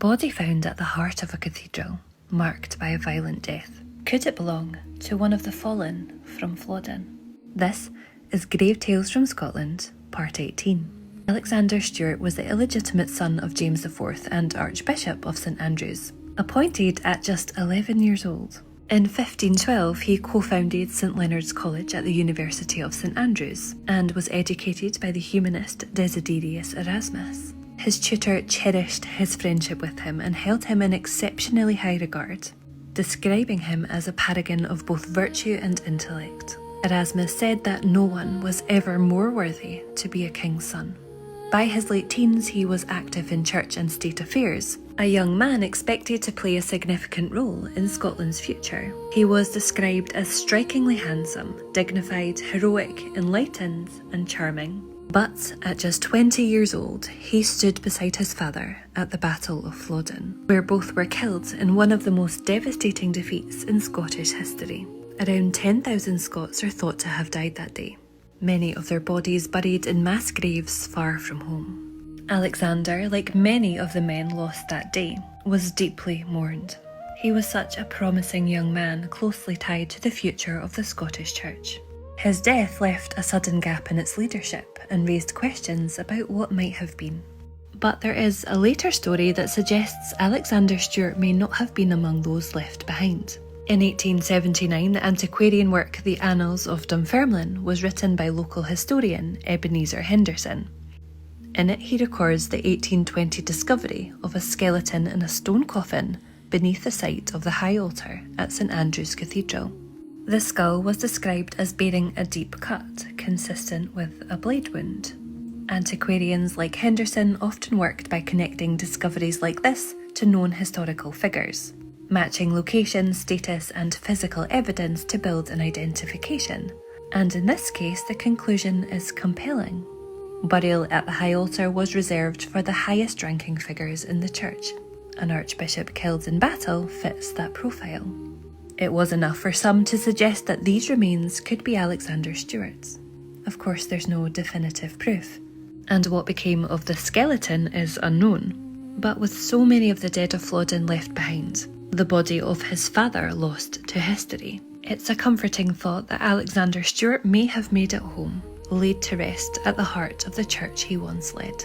body found at the heart of a cathedral, marked by a violent death. Could it belong to one of the fallen from Flodden? This is Grave Tales from Scotland, Part 18. Alexander Stewart was the illegitimate son of James IV and Archbishop of St Andrews, appointed at just 11 years old. In 1512, he co-founded St Leonard's College at the University of St Andrews and was educated by the humanist Desiderius Erasmus. His tutor cherished his friendship with him and held him in exceptionally high regard, describing him as a paragon of both virtue and intellect. Erasmus said that no one was ever more worthy to be a king's son. By his late teens, he was active in church and state affairs, a young man expected to play a significant role in Scotland's future. He was described as strikingly handsome, dignified, heroic, enlightened, and charming. But at just 20 years old, he stood beside his father at the Battle of Flodden, where both were killed in one of the most devastating defeats in Scottish history. Around 10,000 Scots are thought to have died that day, many of their bodies buried in mass graves far from home. Alexander, like many of the men lost that day, was deeply mourned. He was such a promising young man, closely tied to the future of the Scottish Church. His death left a sudden gap in its leadership and raised questions about what might have been. But there is a later story that suggests Alexander Stewart may not have been among those left behind. In 1879, the antiquarian work The Annals of Dunfermline was written by local historian Ebenezer Henderson. In it, he records the 1820 discovery of a skeleton in a stone coffin beneath the site of the high altar at St Andrews Cathedral. The skull was described as bearing a deep cut, consistent with a blade wound. Antiquarians like Henderson often worked by connecting discoveries like this to known historical figures, matching location, status, and physical evidence to build an identification. And in this case, the conclusion is compelling. Burial at the high altar was reserved for the highest ranking figures in the church. An archbishop killed in battle fits that profile. It was enough for some to suggest that these remains could be Alexander Stewart's. Of course, there's no definitive proof, and what became of the skeleton is unknown. But with so many of the dead of Flodden left behind, the body of his father lost to history, it's a comforting thought that Alexander Stewart may have made it home, laid to rest at the heart of the church he once led.